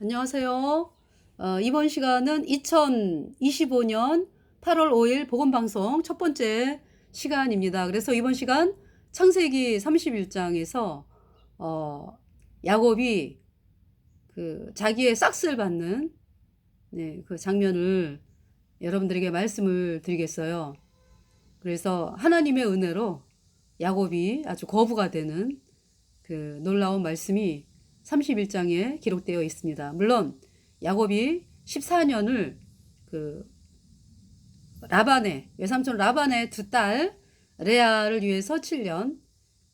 안녕하세요. 이번 시간은 2025년 8월 5일 복음방송 첫 번째 시간입니다. 그래서 이번 시간 창세기 31장에서 야곱이 그 자기의 싹스를 받는 그 장면을 여러분들에게 말씀을 드리겠어요. 그래서 하나님의 은혜로 야곱이 아주 거부가 되는 그 놀라운 말씀이 31장에 기록되어 있습니다. 물론 야곱이 14년을 그 라반의 외삼촌 라반의 두 딸 레아를 위해서 7년,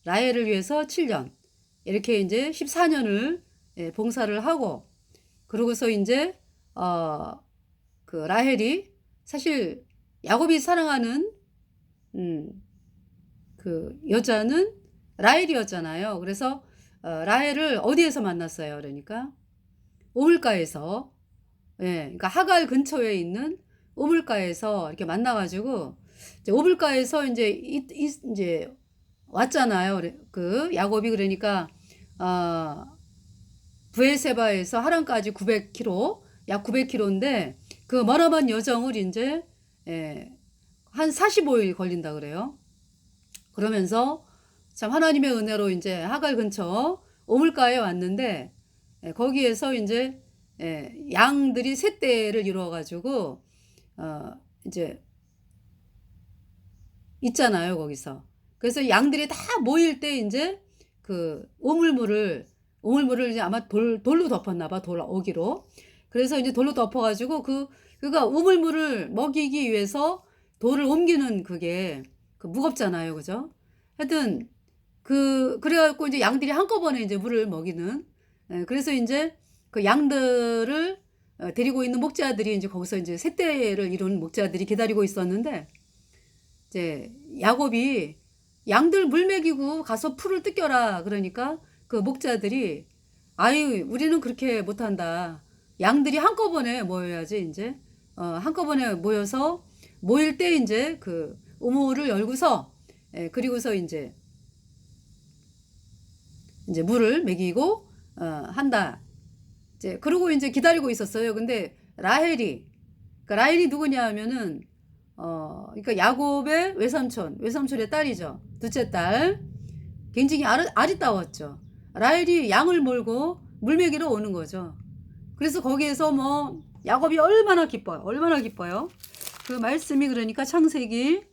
라헬을 위해서 7년 이렇게 이제 14년을 봉사를 하고 그러고서 이제 그 라헬이 사실 야곱이 사랑하는 그 여자는 라헬이었잖아요. 그래서 라헬을 어디에서 만났어요? 그러니까 우물가에서, 그러니까 하갈 근처에 있는 우물가에서 이렇게 만나가지고 이제 우물가에서 이제 왔잖아요. 그 야곱이 그러니까 브에세바에서 하란까지 900km, 약 900km인데 그 머나먼 여정을 이제 한 45일 걸린다 그래요. 그러면서 참 하나님의 은혜로 이제 하갈 근처 오물가에 왔는데 거기에서 이제 양들이 셋대를 이루어가지고 이제 있잖아요 거기서. 그래서 양들이 다 모일 때 이제 그 우물물을 이제 아마 돌로 덮었나 봐. 돌 오기로. 그래서 이제 돌로 덮어가지고 그가 우물물을 먹이기 위해서 돌을 옮기는 그게 무겁잖아요, 그죠? 하여튼 그래갖고 이제 양들이 한꺼번에 이제 물을 먹이는. 그래서 이제 그 양들을 데리고 있는 목자들이 이제 거기서 이제 셋대를 이룬 목자들이 기다리고 있었는데 이제 야곱이 양들 물 먹이고 가서 풀을 뜯겨라 그러니까 그 목자들이 아유 우리는 그렇게 못한다. 양들이 한꺼번에 모여야지 이제 한꺼번에 모여서 모일 때 이제 그 우물을 열고서 그리고서 이제 물을 먹이고 한다. 이제 그러고 이제 기다리고 있었어요. 근데 그러니까 라헬이 누구냐 하면은 그러니까 야곱의 외삼촌의 딸이죠. 둘째 딸. 굉장히 아리따웠죠. 라헬이 양을 몰고 물먹이러 오는 거죠. 그래서 거기에서 뭐 야곱이 얼마나 기뻐요. 그 말씀이 그러니까 창세기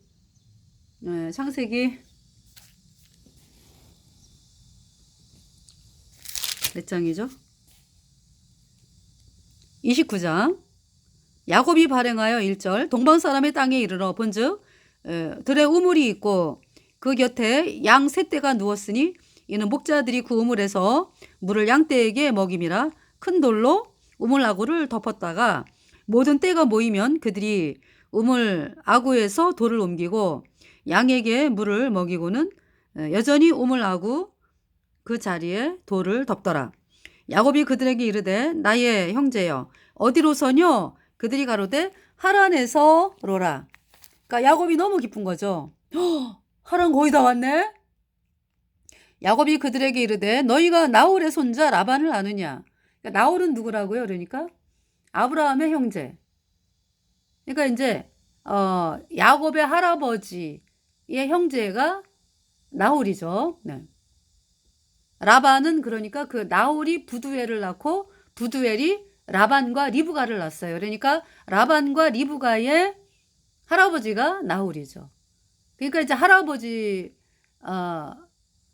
몇 장이죠? 29장. 야곱이 발행하여 1절 동방 사람의 땅에 이르러 본즉 들에 우물이 있고 그 곁에 양 셋대가 누웠으니 이는 목자들이 그 우물에서 물을 양떼에게 먹임이라 큰 돌로 우물 아구를 덮었다가 모든 떼가 모이면 그들이 우물 아구에서 돌을 옮기고 양에게 물을 먹이고는 여전히 우물 아구 그 자리에 돌을 덮더라. 야곱이 그들에게 이르되 나의 형제여 어디로서뇨? 그들이 가로되 하란에서 로라. 그러니까 야곱이 너무 기쁜 거죠. 하란 거의 다 왔네. 야곱이 그들에게 이르되 너희가 나홀의 손자 라반을 아느냐? 그러니까 나홀은 누구라고요? 그러니까 아브라함의 형제. 그러니까 이제 야곱의 할아버지의 형제가 나홀이죠. 네. 라반은 그러니까 그 나홀이 부두엘을 낳고 부두엘이 라반과 리브가를 낳았어요. 그러니까 라반과 리브가의 할아버지가 나홀이죠. 그러니까 이제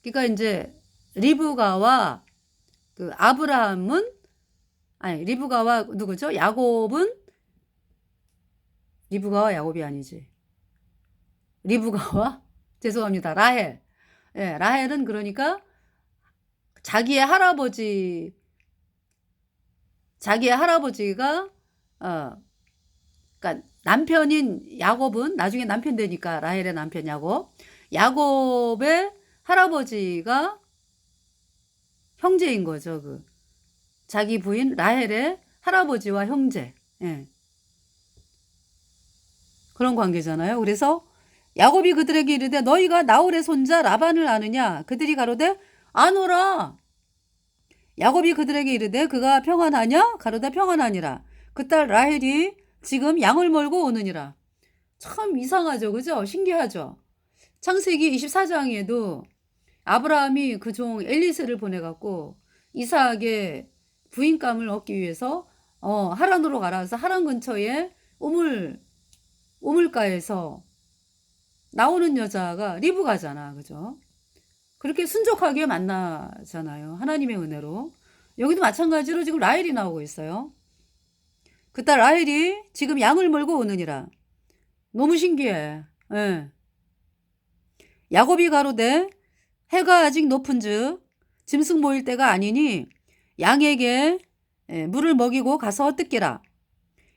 그러니까 이제 리브가와 그 아브라함은 리브가와 누구죠? 야곱은 리브가와 야곱이 아니지. 리브가와 죄송합니다. 라헬. 라헬은 그러니까 자기의 할아버지가 그러니까 남편인 야곱은 나중에 남편 되니까 라헬의 남편 야곱의 할아버지가 형제인 거죠. 자기 부인 라헬의 할아버지와 형제. 그런 관계잖아요. 그래서 야곱이 그들에게 이르되 너희가 나홀의 손자 라반을 아느냐? 그들이 가로되 아노라. 야곱이 그들에게 이르되 그가 평안하냐? 가로되 평안하니라. 그 딸 라헬이 지금 양을 몰고 오느니라. 참 이상하죠. 그죠? 신기하죠? 창세기 24장에도 아브라함이 그 종 엘리세를 보내갖고 이삭의 부인감을 얻기 위해서 하란으로 가라서 하란 근처에 우물가에서 나오는 여자가 리브가잖아. 그죠? 그렇게 순종하게 만나잖아요. 하나님의 은혜로. 여기도 마찬가지로 지금 라헬이 나오고 있어요. 그 딸 라헬이 지금 양을 몰고 오느니라. 너무 신기해. 예. 야곱이 가로되 해가 아직 높은즉 짐승 모일 때가 아니니 양에게 물을 먹이고 가서 뜯기라.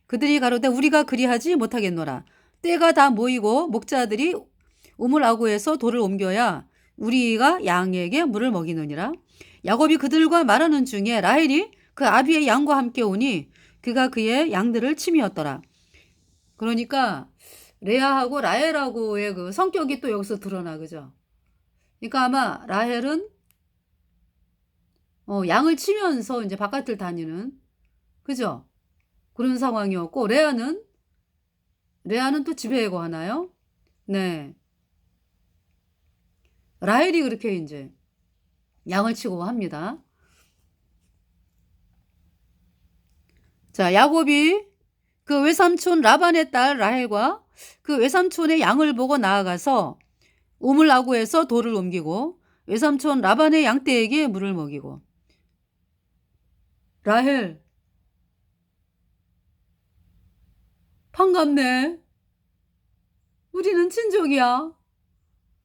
그들이 가로되 우리가 그리하지 못하겠노라. 때가 다 모이고 목자들이 우물 아구에서 돌을 옮겨야 우리가 양에게 물을 먹이느니라. 야곱이 그들과 말하는 중에 라헬이 그 아비의 양과 함께 오니 그가 그의 양들을 치미었더라. 그러니까 레아하고 라헬하고의 그 성격이 또 여기서 드러나. 그죠? 그러니까 아마 라헬은 양을 치면서 이제 바깥을 다니는, 그죠? 그런 상황이었고, 레아는 또 집에 애고 하나요? 네. 라헬이 그렇게 이제 양을 치고 합니다. 자, 야곱이 그 외삼촌 라반의 딸 라헬과 그 외삼촌의 양을 보고 나아가서 우물 아구에서 돌을 옮기고 외삼촌 라반의 양떼에게 물을 먹이고. 라헬, 반갑네. 우리는 친족이야.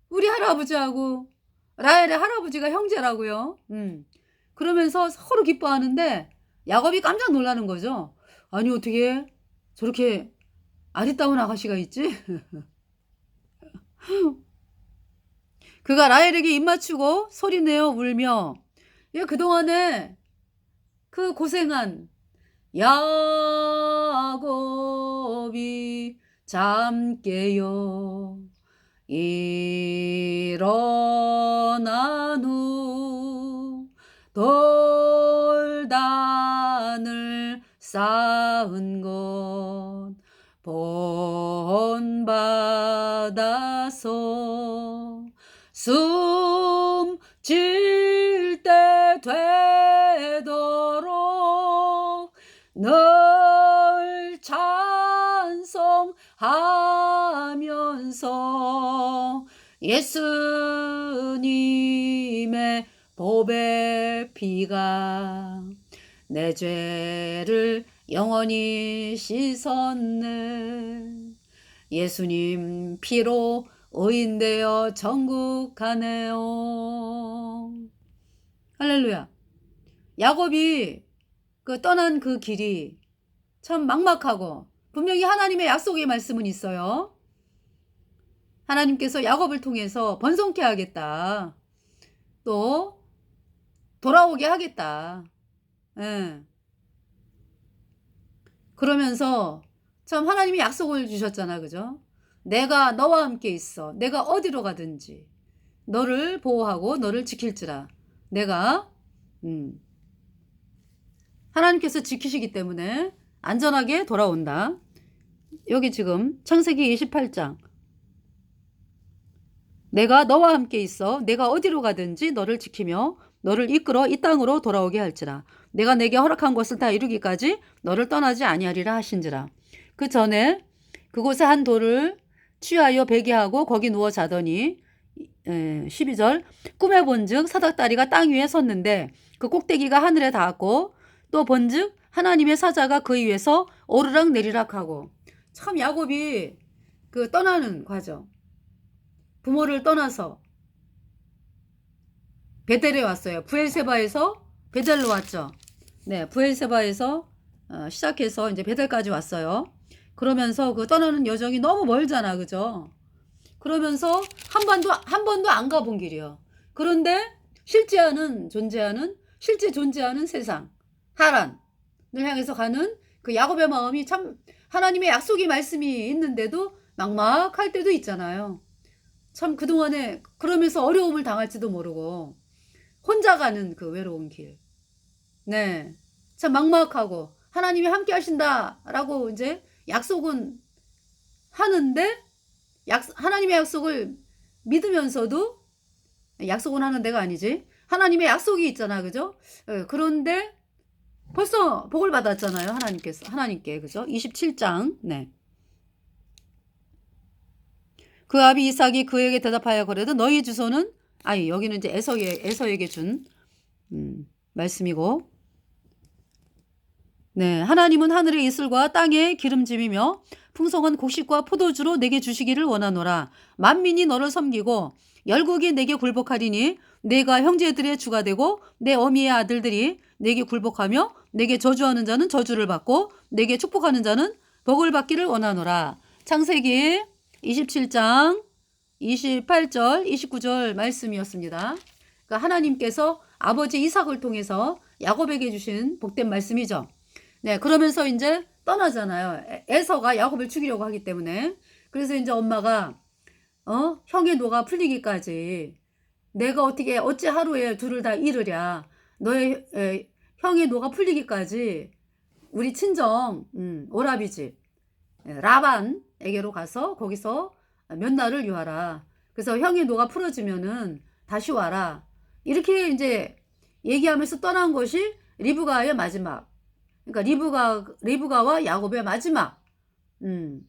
우리 할아버지하고 라헬의 할아버지가 형제라고요. 그러면서 서로 기뻐하는데 야곱이 깜짝 놀라는 거죠. 아니 어떻게 저렇게 아리따운 아가씨가 있지? 그가 라헬에게 입맞추고 소리내어 울며, 얘 그동안에 그 고생한 야곱이 잠 깨요 일어난 후 돌단을 쌓은 것 본받아서 숨 질 때 되도록 늘 찬송하면서 예수님의 보배 피가 내 죄를 영원히 씻었네. 예수님 피로 의인되어 천국 가네요. 할렐루야. 야곱이 떠난 그 길이 참 막막하고 분명히 하나님의 약속의 말씀은 있어요. 하나님께서 야곱을 통해서 번성케 하겠다. 또 돌아오게 하겠다. 예. 그러면서 참 하나님이 약속을 주셨잖아. 그죠? 내가 너와 함께 있어. 내가 어디로 가든지 너를 보호하고 너를 지킬지라. 내가 하나님께서 지키시기 때문에 안전하게 돌아온다. 여기 지금 창세기 28장. 내가 너와 함께 있어. 내가 어디로 가든지 너를 지키며 너를 이끌어 이 땅으로 돌아오게 할지라. 내가 내게 허락한 것을 다 이루기까지 너를 떠나지 아니하리라 하신지라. 그 전에 그곳에 한 돌을 취하여 베개하고 거기 누워 자더니 12절 꿈에 본즉 사닥다리가 땅 위에 섰는데 그 꼭대기가 하늘에 닿았고 또 본즉 하나님의 사자가 그 위에서 오르락 내리락 하고. 참 야곱이 떠나는 과정, 부모를 떠나서 베델에 왔어요. 부엘세바에서 베델로 왔죠. 네, 부엘세바에서 시작해서 이제 베델까지 왔어요. 그러면서 그 떠나는 여정이 너무 멀잖아. 그죠? 그러면서 한 번도 안 가본 길이요. 그런데 실제 존재하는 세상, 하란을 향해서 가는 그 야곱의 마음이 참 하나님의 약속의 말씀이 있는데도 막막할 때도 있잖아요. 참 그동안에 그러면서 어려움을 당할지도 모르고 혼자 가는 그 외로운 길. 네. 참 막막하고 하나님이 함께 하신다라고 이제 약속은 하는데 하나님의 약속을 믿으면서도 약속은 하는 데가 아니지. 하나님의 약속이 있잖아. 그죠? 그런데 벌써 복을 받았잖아요. 하나님께. 그죠? 27장. 네. 그 아비 이삭이 그에게 대답하여 그래도 너희 주소는 여기는 이제 에서에게 준 말씀이고 네, 하나님은 하늘의 이슬과 땅의 기름짐이며 풍성한 곡식과 포도주로 내게 주시기를 원하노라. 만민이 너를 섬기고 열국이 내게 굴복하리니 내가 형제들의 주가 되고 내 어미의 아들들이 내게 굴복하며 내게 저주하는 자는 저주를 받고 내게 축복하는 자는 복을 받기를 원하노라. 창세기 27장 28절 29절 말씀이었습니다. 그러니까 하나님께서 아버지 이삭을 통해서 야곱에게 주신 복된 말씀이죠. 네, 그러면서 이제 떠나잖아요. 에서가 야곱을 죽이려고 하기 때문에. 그래서 이제 엄마가 형의 노가 풀리기까지 내가 어찌 하루에 둘을 다 잃으랴. 너의 형의 노가 풀리기까지 우리 친정 오라비집 라반에게로 가서 거기서 몇 날을 유하라. 그래서 형의 노가 풀어지면은 다시 와라. 이렇게 이제 얘기하면서 떠난 것이 리브가의 마지막. 그러니까 리브가와 야곱의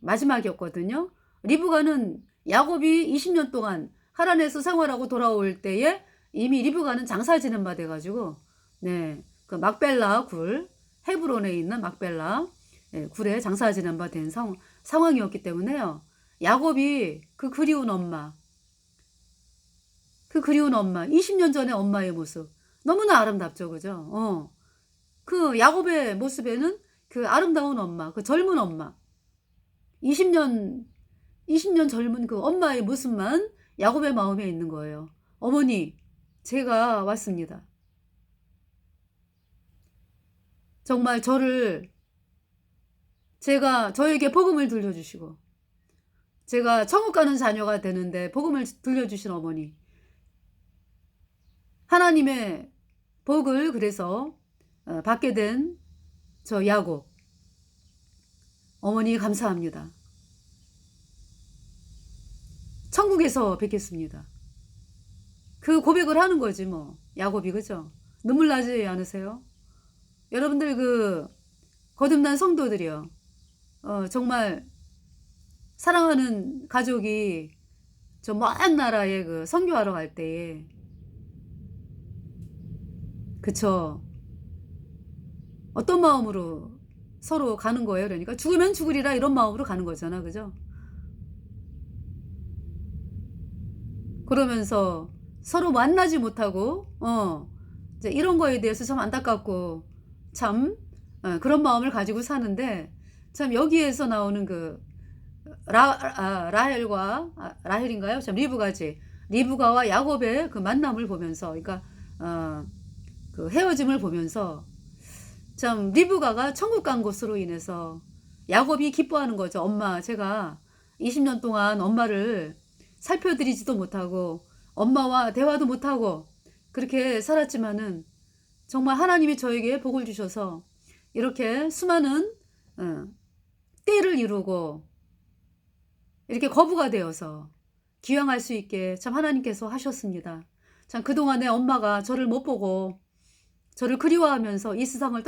마지막이었거든요. 리브가는 야곱이 20년 동안 하란에서 생활하고 돌아올 때에 이미 리브가는 장사 지는 바 돼가지고, 네, 그 막벨라 굴, 헤브론에 있는 막벨라 굴에 장사 지는 바 된 상황이었기 때문에요. 야곱이 그 그리운 엄마, 20년 전의 엄마의 모습, 너무나 아름답죠, 그죠? 그 야곱의 모습에는 그 아름다운 엄마, 그 젊은 엄마, 20년 젊은 그 엄마의 모습만 야곱의 마음에 있는 거예요. 어머니, 제가 왔습니다. 정말 저에게 복음을 들려주시고, 제가 천국 가는 자녀가 되는데 복음을 들려주신 어머니, 하나님의 복을 그래서 받게 된 저 야곱, 어머니 감사합니다. 천국에서 뵙겠습니다. 그 고백을 하는 거지 뭐 야곱이. 그죠? 눈물 나지 않으세요? 여러분들 그 거듭난 성도들이요, 정말 사랑하는 가족이 저 먼 나라에 그 선교하러 갈 때에, 그쵸, 어떤 마음으로 서로 가는 거예요? 그러니까 죽으면 죽으리라 이런 마음으로 가는 거잖아. 그죠? 그러면서 서로 만나지 못하고 이제 이런 거에 대해서 참 안타깝고 참 그런 마음을 가지고 사는데, 참 여기에서 나오는 그 라헬인가요? 참 리브가와 야곱의 그 만남을 보면서, 그러니까 그 헤어짐을 보면서 참 리브가가 천국 간 것으로 인해서 야곱이 기뻐하는 거죠. 엄마, 제가 20년 동안 엄마를 살펴드리지도 못하고 엄마와 대화도 못하고 그렇게 살았지만은 정말 하나님이 저에게 복을 주셔서 이렇게 수많은 때를 이루고 이렇게 거부가 되어서 귀향할 수 있게 참 하나님께서 하셨습니다. 참 그동안에 엄마가 저를 못 보고 저를 그리워하면서 이 세상을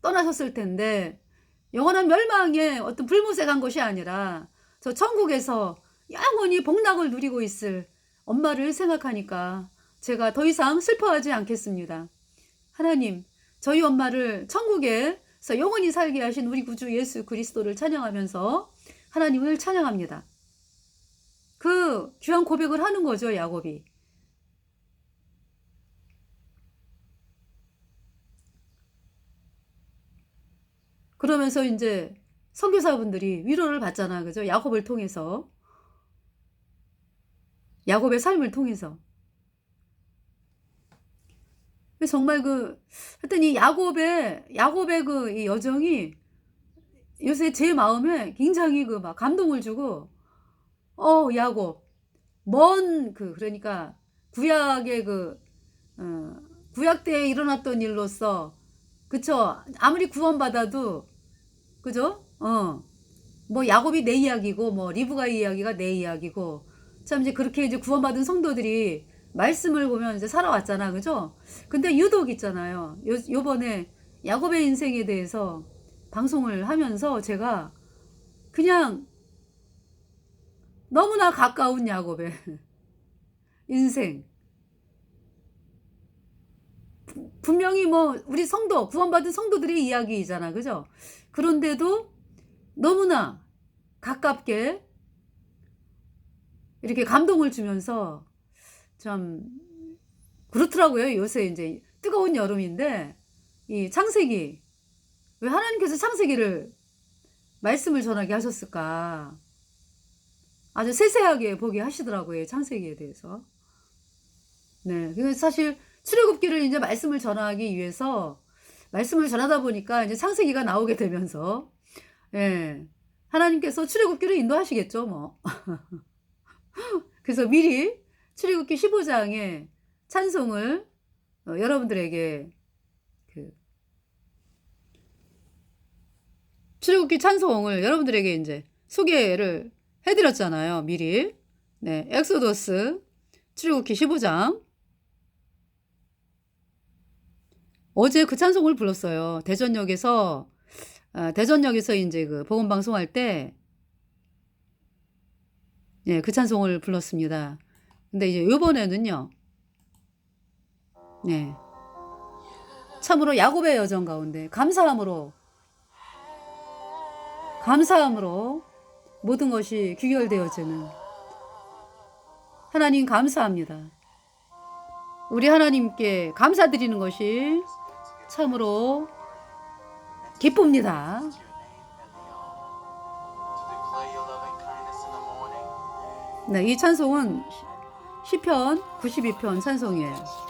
떠나셨을 텐데, 영원한 멸망에 어떤 불모색한 것이 아니라 저 천국에서 영원히 복락을 누리고 있을 엄마를 생각하니까 제가 더 이상 슬퍼하지 않겠습니다. 하나님, 저희 엄마를 천국에서 영원히 살게 하신 우리 구주 예수 그리스도를 찬양하면서 하나님을 찬양합니다. 그 귀한 고백을 하는 거죠, 야곱이. 그러면서 이제 선교사분들이 위로를 받잖아. 그죠? 야곱을 통해서. 야곱의 삶을 통해서. 정말 하여튼 이 야곱의 그 이 여정이 요새 제 마음에 굉장히 막 감동을 주고, 야곱. 그러니까 구약 때에 일어났던 일로서 그쵸? 아무리 구원받아도, 그죠? 뭐 야곱이 내 이야기고 뭐 리브가의 이야기가 내 이야기고, 참 이제 그렇게 이제 구원받은 성도들이 말씀을 보면 이제 살아왔잖아, 그죠? 근데 유독 있잖아요. 요번에 야곱의 인생에 대해서 방송을 하면서 제가 그냥 너무나 가까운 야곱의 인생, 분명히 뭐 우리 성도, 구원받은 성도들의 이야기이잖아, 그죠? 그런데도 너무나 가깝게 이렇게 감동을 주면서 참 그렇더라고요. 요새 이제 뜨거운 여름인데 이 창세기, 왜 하나님께서 창세기를 말씀을 전하게 하셨을까? 아주 세세하게 보게 하시더라고요. 창세기에 대해서. 네. 그래서 사실 출애굽기를 이제 말씀을 전하기 위해서 말씀을 전하다 보니까 이제 창세기가 나오게 되면서, 예. 하나님께서 출애굽기를 인도하시겠죠, 뭐. 그래서 미리 출애굽기 15장의 찬송을 여러분들에게 그 출애굽기 찬송을 여러분들에게 이제 소개를 해드렸잖아요, 미리. 네, 엑소더스 출애굽기 15장. 어제 그 찬송을 불렀어요. 대전역에서 이제 그 복음 방송할 때, 예, 그 찬송을 불렀습니다. 근데 이제 요번에는요, 네, 참으로 야곱의 여정 가운데 감사함으로 모든 것이 귀결되어지는 하나님 감사합니다. 우리 하나님께 감사드리는 것이 참으로 기쁩니다. 네, 이 찬송은 시편 92편 찬송이에요.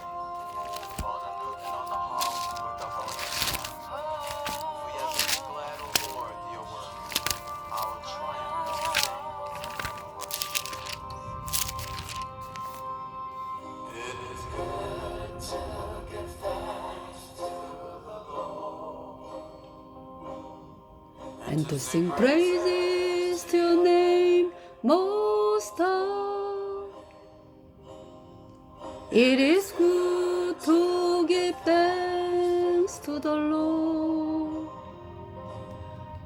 And to sing praises to your name, Most High. It is good to give thanks to the Lord,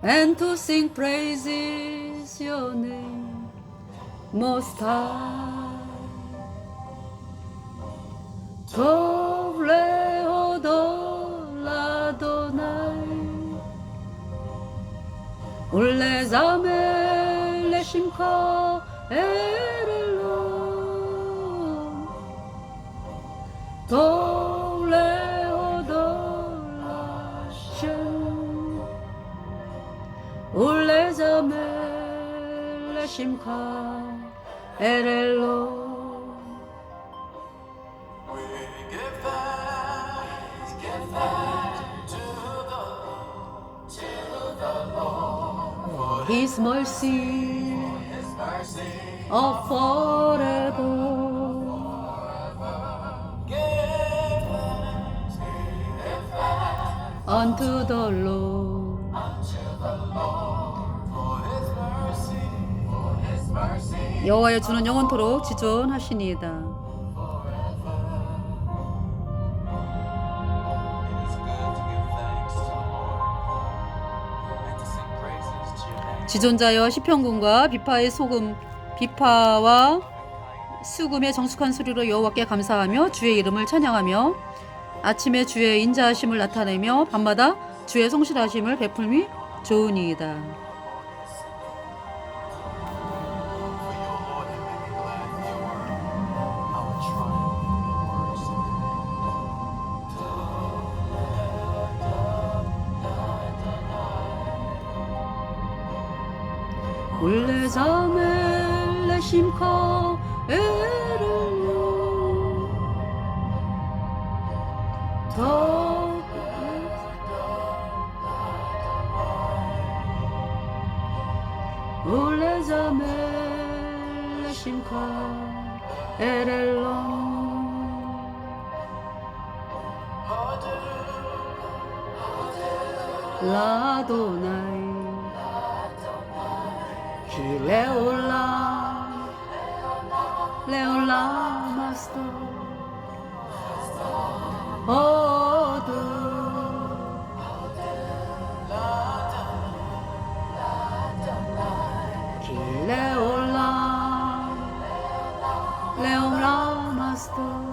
and to sing praises your name, Most High. Tov lehodol Adonai, ולזמר לשמך אל אלוהים, טוב להודות להשם, ולזמר לשמך אל אלוהים. His mercy of forever. Unto the Lord. 여호와의 주는 영원토록 지존하시니이다. 지존자여 시편군과 비파와 수금의 정숙한 소리로 여호와께 감사하며 주의 이름을 찬양하며 아침에 주의 인자하심을 나타내며 밤마다 주의 성실하심을 베풀미 좋으니이다. ולזמר לשמך אל אלוהים, טוב ולזמר לשמך אל אלוהים, 라도나이 기레올라 레올라 마스터 어두 기레올라 레올라 마스터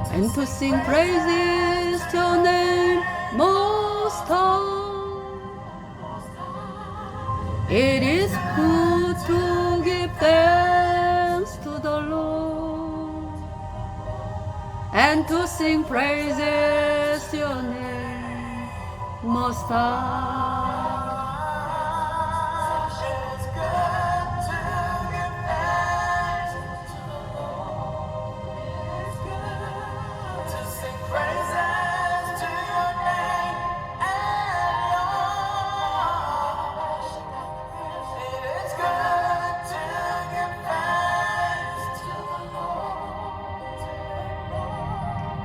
And to sing praises to your name most high. It is good to give thanks to the Lord and to sing praises to your name most high.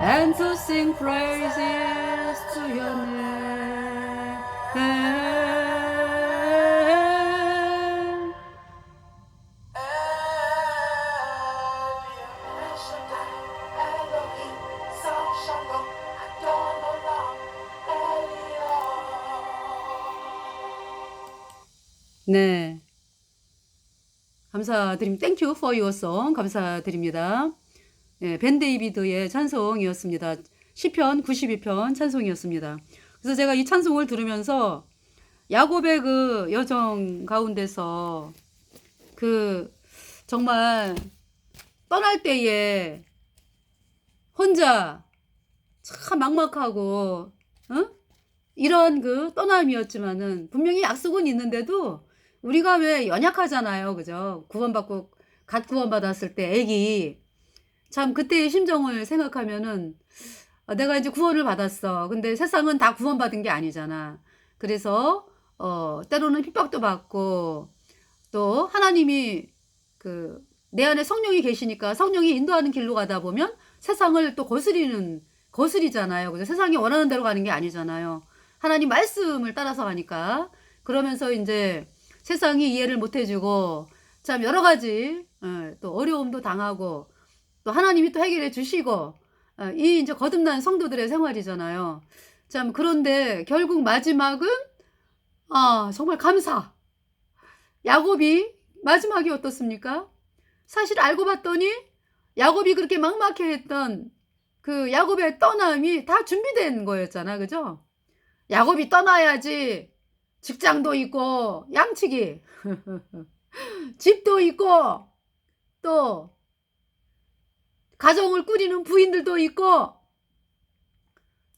And to sing praises to your name. 네, 감사드립니다. Thank you for your song. 감사드립니다. 예, 벤 데이비드의 찬송이었습니다. 시편 92편 찬송이었습니다. 그래서 제가 이 찬송을 들으면서 야곱의 그 여정 가운데서 그 정말 떠날 때에 혼자 참 막막하고 이런 그 떠남이었지만은 분명히 약속은 있는데도 우리가 왜 연약하잖아요. 그죠? 갓 구원받았을 때 애기 참 그때의 심정을 생각하면은 내가 이제 구원을 받았어. 근데 세상은 다 구원받은 게 아니잖아. 그래서 때로는 핍박도 받고 또 하나님이 그 내 안에 성령이 계시니까 성령이 인도하는 길로 가다 보면 세상을 또 거스리잖아요. 그죠? 세상이 원하는 대로 가는 게 아니잖아요. 하나님 말씀을 따라서 가니까 그러면서 이제 세상이 이해를 못 해주고 참 여러 가지 또 어려움도 당하고 또 하나님이 또 해결해 주시고 이 이제 거듭난 성도들의 생활이잖아요. 참 그런데 결국 마지막은 정말 감사. 야곱이 마지막이 어떻습니까? 사실 알고 봤더니 야곱이 그렇게 막막해했던 그 야곱의 떠남이 다 준비된 거였잖아. 그죠? 야곱이 떠나야지 직장도 있고 양치기 집도 있고 또 가정을 꾸리는 부인들도 있고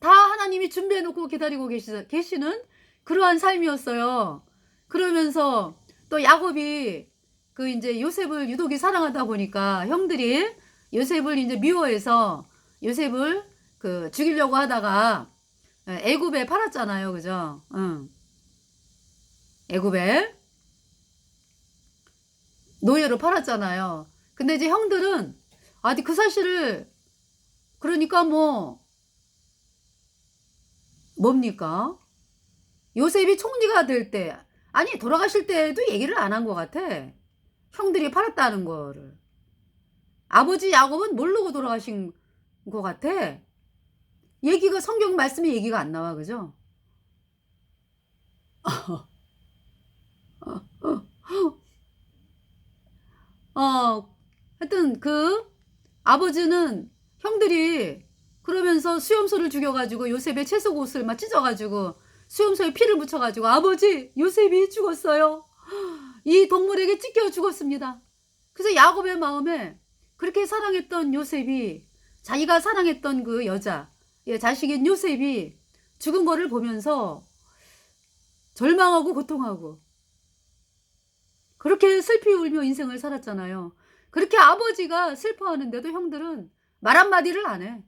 다 하나님이 준비해 놓고 기다리고 계시는 그러한 삶이었어요. 그러면서 또 야곱이 그 이제 요셉을 유독이 사랑하다 보니까 형들이 요셉을 이제 미워해서 요셉을 그 죽이려고 하다가 애굽에 팔았잖아요. 그죠? 애굽에 노예로 팔았잖아요. 근데 이제 형들은 아직 그 사실을 그러니까 뭡니까? 요셉이 총리가 될 때 아니 돌아가실 때도 얘기를 안 한 것 같아. 형들이 팔았다는 거를. 아버지 야곱은 모르고 돌아가신 것 같아. 얘기가 성경 말씀에 얘기가 안 나와. 그죠? 하여튼 그 아버지는 형들이 그러면서 수염소를 죽여가지고 요셉의 채속 옷을 막 찢어가지고 수염소에 피를 묻혀가지고 아버지 요셉이 죽었어요. 이 동물에게 찢겨 죽었습니다. 그래서 야곱의 마음에 그렇게 사랑했던 요셉이, 자기가 사랑했던 그 여자, 자식인 요셉이 죽은 거를 보면서 절망하고 고통하고 그렇게 슬피 울며 인생을 살았잖아요. 그렇게 아버지가 슬퍼하는데도 형들은 말 한마디를 안 해.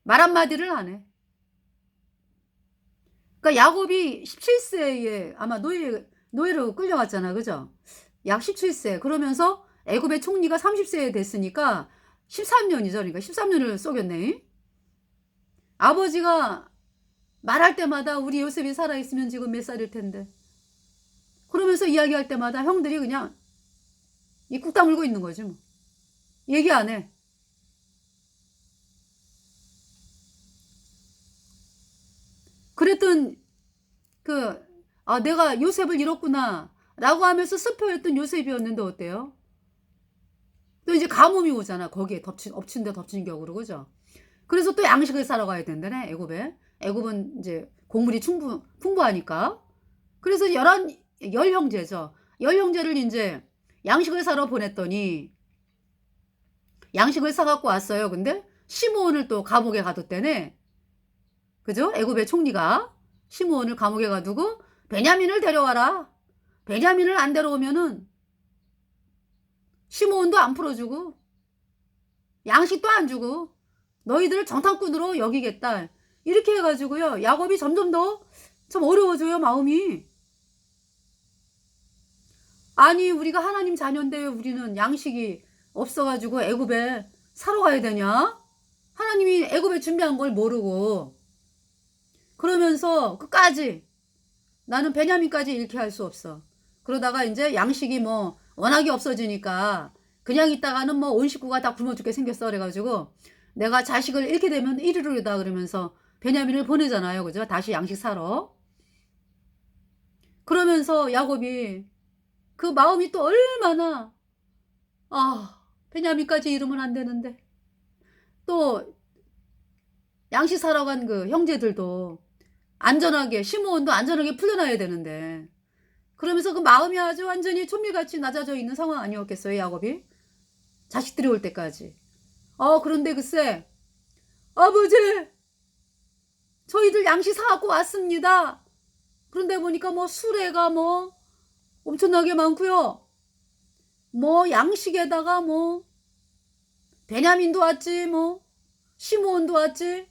말 한마디를 안 해. 그러니까 야곱이 17세에 아마 노예로 끌려갔잖아. 그죠? 약 17세. 그러면서 애굽의 총리가 30세에 됐으니까 13년이죠. 그러니까 13년을 쏘겼네. 아버지가 말할 때마다 우리 요셉이 살아있으면 지금 몇 살일 텐데. 그러면서 이야기할 때마다 형들이 그냥 입국 다물고 있는 거지 뭐. 얘기 안 해. 그랬던 내가 요셉을 잃었구나 라고 하면서 슬퍼했던 요셉이었는데 어때요? 또 이제 가뭄이 오잖아. 거기에 엎친 데 덮친 격으로. 그죠? 그래서 또 양식을 사러 가야 된다네. 애굽에. 애굽은 이제 곡물이 풍부하니까. 그래서 열 형제죠. 열 형제를 이제 양식을 사러 보냈더니 양식을 사갖고 왔어요. 근데 시므온을 또 감옥에 가뒀대네. 그죠? 애굽의 총리가 시므온을 감옥에 가두고 베냐민을 데려와라. 베냐민을 안 데려오면은 시므온도 안 풀어주고 양식도 안 주고 너희들을 정탐꾼으로 여기겠다. 이렇게 해가지고요. 야곱이 점점 더 좀 어려워져요. 마음이. 아니 우리가 하나님 자녀인데 우리는 양식이 없어가지고 애굽에 사러 가야 되냐? 하나님이 애굽에 준비한 걸 모르고. 그러면서 끝까지 나는 베냐민까지 잃게 할 수 없어. 그러다가 이제 양식이 뭐 워낙에 없어지니까 그냥 있다가는 뭐 온 식구가 다 굶어 죽게 생겼어. 그래가지고 내가 자식을 잃게 되면 이리로다 그러면서 베냐민을 보내잖아요. 그죠? 다시 양식 사러. 그러면서 야곱이 그 마음이 또 얼마나 베냐민까지 잃으면 안 되는데 또 양식 사러 간 그 형제들도 안전하게 시므온도 안전하게 풀려나야 되는데 그러면서 그 마음이 아주 완전히 좀비같이 낮아져 있는 상황 아니었겠어요. 야곱이 자식들이 올 때까지. 그런데 글쎄 아버지 저희들 양식 사갖고 왔습니다. 그런데 보니까 뭐 수레가 뭐 엄청나게 많고요. 뭐 양식에다가 뭐 베냐민도 왔지 뭐 시므온도 왔지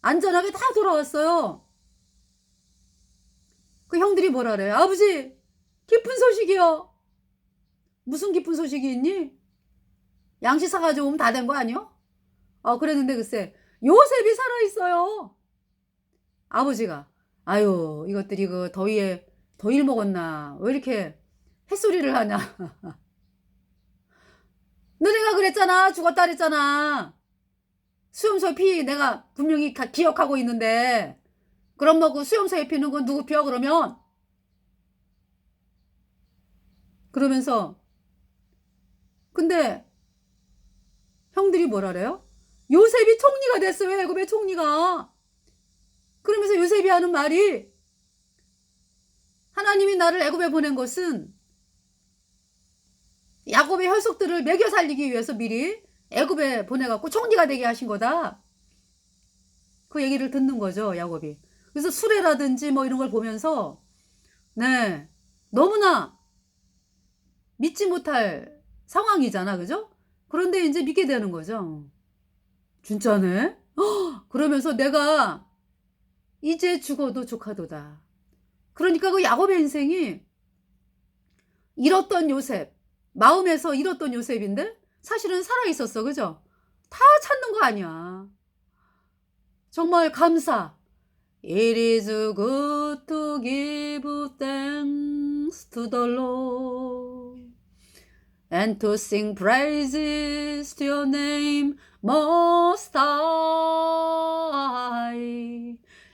안전하게 다 돌아왔어요. 그 형들이 뭐라 그래요? 아버지 기쁜 소식이요. 무슨 기쁜 소식이 있니? 양식 사가지고 오면 다 된 거 아니요? 그랬는데 글쎄 요셉이 살아있어요. 아버지가 아유 이것들이 그 더위를 먹었나 왜 이렇게 햇소리를 하냐. 너네가 그랬잖아. 죽었다 그랬잖아. 수염소의 피 내가 분명히 기억하고 있는데 그럼 뭐 그 수염소의 피는 건 누구 피야 그러면? 그러면서 근데 형들이 뭐라 그래요? 요셉이 총리가 됐어요. 애굽의 총리가. 그러면서 요셉이 하는 말이 하나님이 나를 애굽에 보낸 것은 야곱의 혈속들을 먹여 살리기 위해서 미리 애굽에 보내갖고 총리가 되게 하신 거다. 그 얘기를 듣는 거죠. 야곱이. 그래서 수레라든지 뭐 이런 걸 보면서 네 너무나 믿지 못할 상황이잖아. 그죠? 그런데 이제 믿게 되는 거죠. 진짜네? 그러면서 내가 이제 죽어도 조카도다. 그러니까 그 야곱의 인생이 잃었던 요셉, 마음에서 잃었던 요셉인데 사실은 살아있었어. 그죠? 다 찾는 거 아니야. 정말 감사. It is good to give thanks to the Lord and to sing praises to your name most high.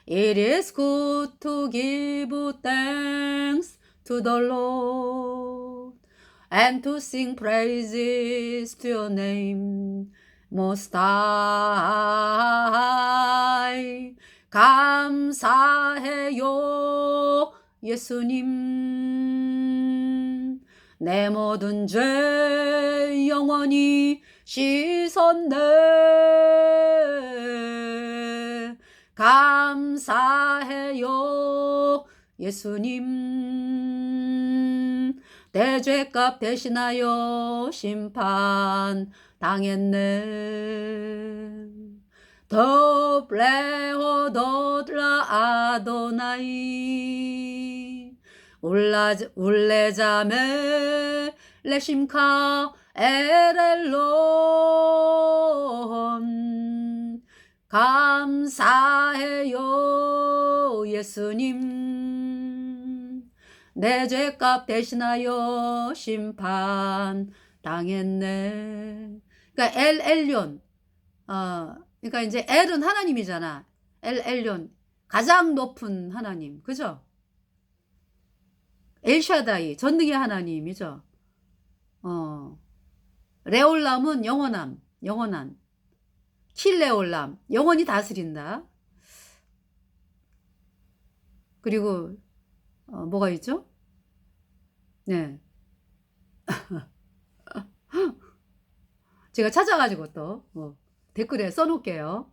It is good to give thanks to the Lord and to sing praises to your name most high. 감사해요 예수님. 내 모든 죄 영원히 씻었네. 감사해요 예수님. 내 죄값 대신하여 심판 당했네. 더 블레호도드라 아도나이 울레자메 레심카 에렐론. 감사해요 예수님. 내 죄값 대신하여 심판 당했네. 그러니까 엘 엘yon, 그러니까 이제 엘은 하나님이잖아. 엘 엘yon, 가장 높은 하나님, 그죠? 엘샤다이, 전능의 하나님이죠. 레올람은 영원함, 영원한. 킬레올람, 영원히 다스린다. 그리고 뭐가 있죠? 네. 제가 찾아가지고 또 댓글에 써놓을게요.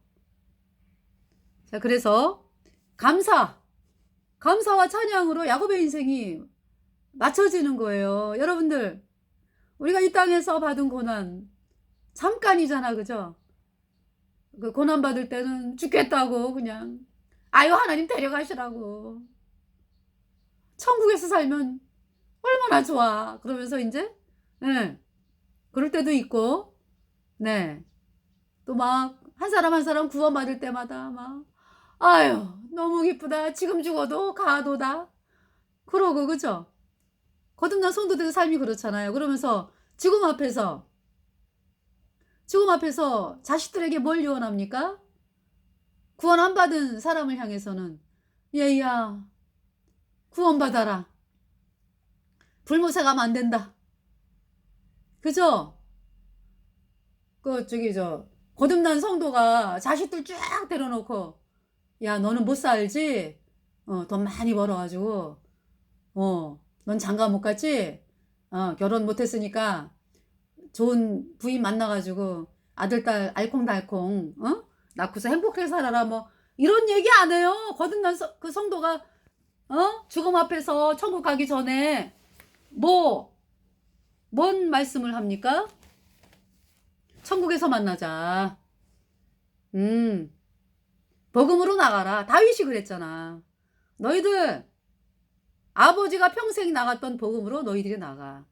자, 그래서 감사와 찬양으로 야곱의 인생이 맞춰지는 거예요. 여러분들, 우리가 이 땅에서 받은 고난 잠깐이잖아, 그죠? 그 고난 받을 때는 죽겠다고 그냥 아유 하나님 데려가시라고, 천국에서 살면 얼마나 좋아 그러면서 이제 그럴 때도 있고, 네, 또 막 한 사람 한 사람 구원받을 때마다 막 아유 너무 기쁘다, 지금 죽어도 가도다 그러고, 그죠? 거듭난 성도들의 삶이 그렇잖아요. 그러면서 죽음 앞에서 자식들에게 뭘 유언합니까? 구원 안 받은 사람을 향해서는 얘야 구원받아라, 불못에 가면 안 된다, 그죠? 거듭난 성도가 자식들 쫙 데려놓고 야 너는 못 살지, 돈 많이 벌어가지고 넌 장가 못 갔지, 결혼 못했으니까 좋은 부인 만나가지고 아들 딸 알콩달콩 낳고서 행복하게 살아라, 뭐 이런 얘기 안 해요. 거듭난 그 성도가 죽음 앞에서 천국 가기 전에 뭔 말씀을 합니까? 천국에서 만나자, 복음으로 나가라. 다윗이 그랬잖아. 너희들 아버지가 평생 나갔던 복음으로 너희들이 나가.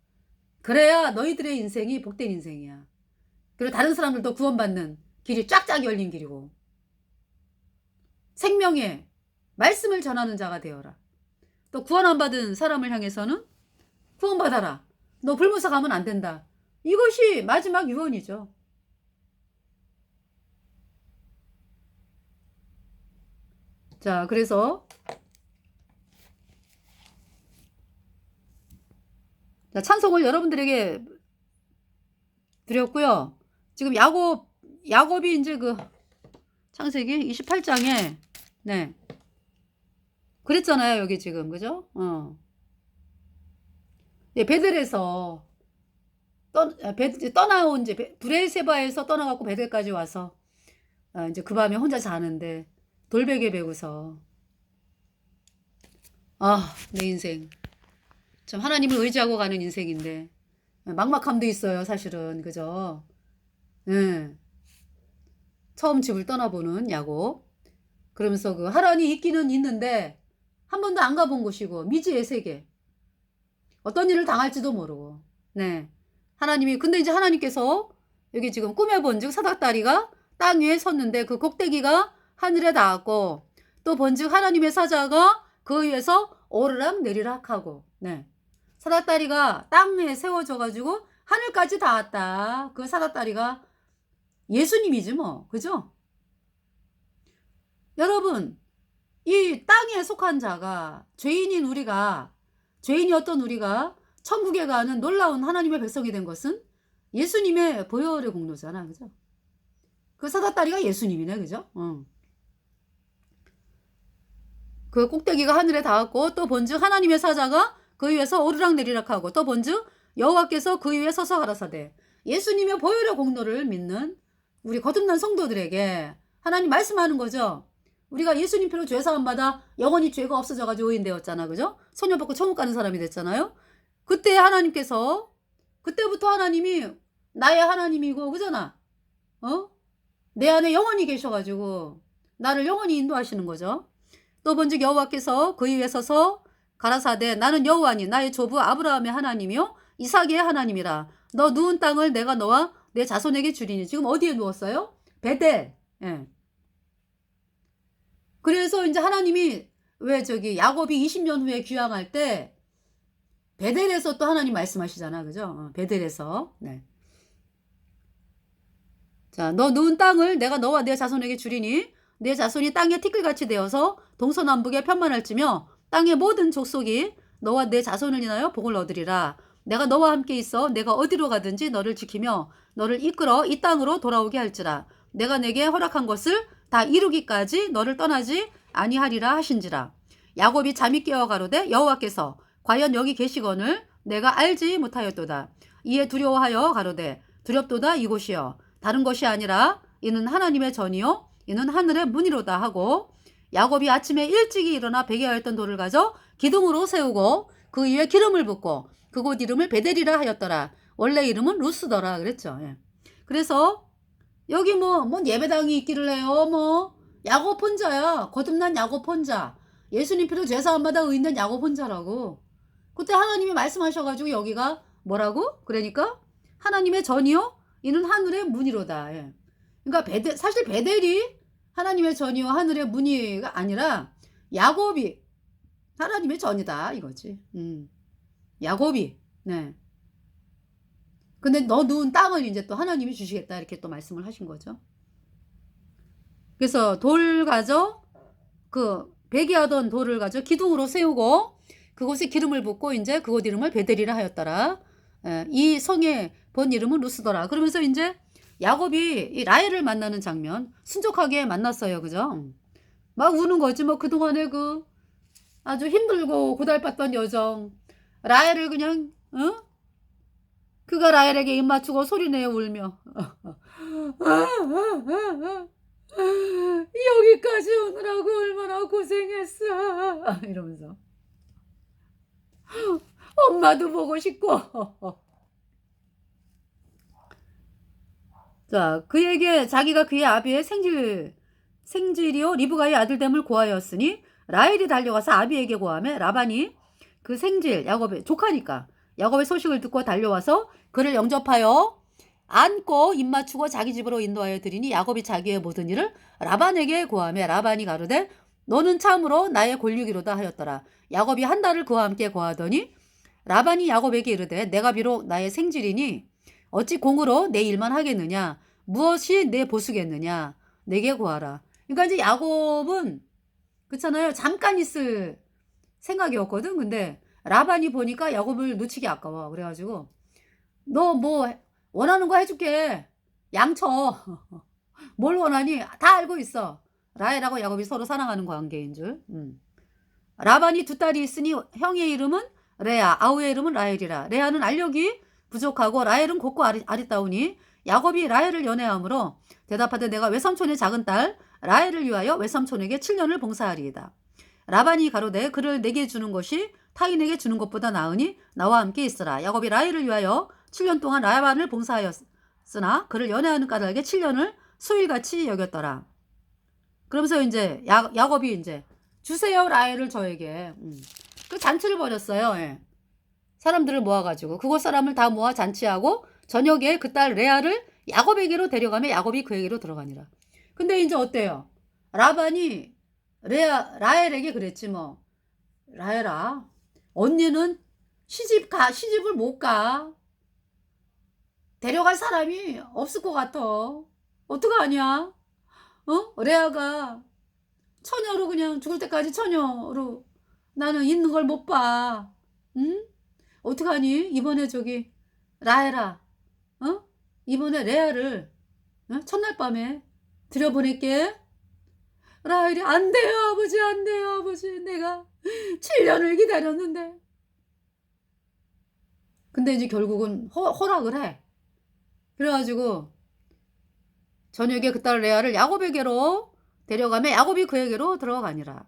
그래야 너희들의 인생이 복된 인생이야. 그리고 다른 사람들도 구원받는 길이 쫙쫙 열린 길이고, 생명의 말씀을 전하는 자가 되어라. 또 구원 안 받은 사람을 향해서는 구원받아라, 너 불무사 가면 안 된다. 이것이 마지막 유언이죠. 자, 그래서 찬송을 여러분들에게 드렸고요. 지금 야곱이 이제 그 창세기 28장에 네 그랬잖아요. 여기 지금 그죠? 네, 베델에서 떠나온 이제 브레세바에서 떠나갖고 베델까지 와서 이제 그 밤에 혼자 자는데 돌베개 베고서 내 인생 참 하나님을 의지하고 가는 인생인데 막막함도 있어요, 사실은, 그죠? 처음 집을 떠나보는 야곱. 그러면서 그 하란이 있기는 있는데 한 번도 안 가본 곳이고 미지의 세계, 어떤 일을 당할지도 모르고, 네, 근데 이제 하나님께서 여기 지금 꿈에 본즉 사닥다리가 땅 위에 섰는데 그 꼭대기가 하늘에 닿았고, 또 본즉 하나님의 사자가 그 위에서 오르락 내리락 하고, 네, 사닥다리가 땅에 세워져 가지고 하늘까지 닿았다. 그 사닥다리가 예수님이지 뭐, 그죠? 여러분, 이 땅에 속한 자가, 죄인이었던 우리가 천국에 가는 놀라운 하나님의 백성이 된 것은 예수님의 보혈의 공로잖아, 그죠? 그 사닥다리가 예수님이네, 그죠? 그 꼭대기가 하늘에 닿았고, 또 본즉 하나님의 사자가 그 위에서 오르락내리락하고, 또 본즉 여호와께서 그 위에 서서 가라사대 예수님의 보혈의 공로를 믿는 우리 거듭난 성도들에게 하나님 말씀하는 거죠. 우리가 예수님 피로 죄사함 받아 영원히 죄가 없어져가지고 의인되었잖아. 그죠? 소녀 받고 천국 가는 사람이 됐잖아요. 그때 하나님께서 그때부터 하나님이 나의 하나님이고 그잖아. 내 안에 영원히 계셔가지고 나를 영원히 인도하시는 거죠. 또 본즉 여호와께서 그 위에 서서 가라사대 나는 여호와니 나의 조부 아브라함의 하나님이요 이삭의 하나님이라. 너 누운 땅을 내가 너와 내 자손에게 주리니. 지금 어디에 누웠어요? 베델. 예. 그래서 이제 하나님이 왜 저기 야곱이 20년 후에 귀향할 때 베델에서 또 하나님 말씀하시잖아. 그죠? 베델에서. 네. 자, 너 누운 땅을 내가 너와 내 자손에게 주리니 내 자손이 땅에 티끌같이 되어서 동서남북에 편만할지며 땅의 모든 족속이 너와 내 자손을 인하여 복을 얻으리라. 내가 너와 함께 있어 내가 어디로 가든지 너를 지키며 너를 이끌어 이 땅으로 돌아오게 할지라. 내가 내게 허락한 것을 다 이루기까지 너를 떠나지 아니하리라 하신지라. 야곱이 잠이 깨어 가로되 여호와께서 과연 여기 계시거늘 내가 알지 못하였도다. 이에 두려워하여 가로되 두렵도다 이곳이여 다른 것이 아니라 이는 하나님의 전이요 이는 하늘의 문이로다 하고 야곱이 아침에 일찍이 일어나 베개하였던 돌을 가져 기둥으로 세우고 그 위에 기름을 붓고 그곳 이름을 베델이라 하였더라. 원래 이름은 루스더라 그랬죠. 예. 그래서 여기 뭐 예배당이 있기를 해요. 뭐 야곱 혼자야. 거듭난 야곱 혼자. 예수님 피로 죄사함 받아 의인된 야곱 혼자라고. 그때 하나님이 말씀하셔가지고 여기가 뭐라고? 그러니까 하나님의 전이요 이는 하늘의 문이로다. 예. 그러니까 사실 베델이 하나님의 전이요 하늘의 문이가 아니라 야곱이 하나님의 전이다 이거지. 야곱이. 네. 근데 너 누운 땅을 이제 또 하나님이 주시겠다 이렇게 또 말씀을 하신 거죠. 그래서 돌 가져 그 배기하던 돌을 가져 기둥으로 세우고 그곳에 기름을 붓고 이제 그곳 이름을 베델이라 하였더라. 이 성의 본 이름은 루스더라. 그러면서 이제 야곱이 이 라헬을 만나는 장면 순적하게 만났어요. 그죠? 막 우는 거지. 뭐 그동안에 그 아주 힘들고 고달팠던 여정 라헬을 그냥 그가 라헬에게 입 맞추고 소리내어 울며 여기까지 오느라고 얼마나 고생했어 이러면서 엄마도 보고 싶고 자 그에게 자기가 그의 아비의 생질이요 리브가의 아들됨을 고하였으니 라헬이 달려가서 아비에게 고하며 라반이 그 생질 야곱의 조카니까 야곱의 소식을 듣고 달려와서 그를 영접하여 안고 입 맞추고 자기 집으로 인도하여 드리니 야곱이 자기의 모든 일을 라반에게 고하며 라반이 가로되 너는 참으로 나의 골육이로다 하였더라. 야곱이 한 달을 그와 함께 고하더니 라반이 야곱에게 이르되 내가 비록 나의 생질이니 어찌 공으로 내 일만 하겠느냐 무엇이 내 보수겠느냐 내게 고하라. 그러니까 이제 야곱은 그렇잖아요. 잠깐 있을 생각이었거든. 근데 라반이 보니까 야곱을 놓치기 아까워. 그래가지고 너 뭐 원하는 거 해줄게. 양쳐. 뭘 원하니? 다 알고 있어. 라헬하고 야곱이 서로 사랑하는 관계인 줄. 라반이 두 딸이 있으니 형의 이름은 레아, 아우의 이름은 라헬이라. 레아는 알력이 부족하고 라헬은 곱고 아리따우니 야곱이 라헬을 연애하므로 대답하되 내가 외삼촌의 작은 딸 라헬을 위하여 외삼촌에게 7년을 봉사하리이다. 라반이 가로되 그를 내게 주는 것이 타인에게 주는 것보다 나으니 나와 함께 있으라. 야곱이 라헬을 위하여 7년 동안 라반을 봉사하였으나 그를 연애하는 까닭에 7년을 수일같이 여겼더라. 그러면서 이제 야곱이 이제 주세요 라헬을 저에게. 그 잔치를 벌였어요. 예. 사람들을 모아가지고 그곳 사람을 다 모아 잔치하고 저녁에 그 딸 레아를 야곱에게로 데려가며 야곱이 그에게로 들어가니라. 근데 이제 어때요? 라반이 라헬에게 그랬지 뭐. 라헬아, 언니는 시집을 못 가. 데려갈 사람이 없을 것 같아. 어떡하냐? 레아가 처녀로 그냥 죽을 때까지 처녀로 나는 있는 걸 못 봐. 응? 어떡하니? 이번에 저기 라헬아, 이번에 레아를 첫날 밤에 들여보낼게. 라헬이 안 돼요 아버지 안 돼요 아버지 내가 7년을 기다렸는데 근데 이제 결국은 허락을 해. 그래가지고 저녁에 그딸 레아를 야곱에게로 데려가면 야곱이 그에게로 들어가니라.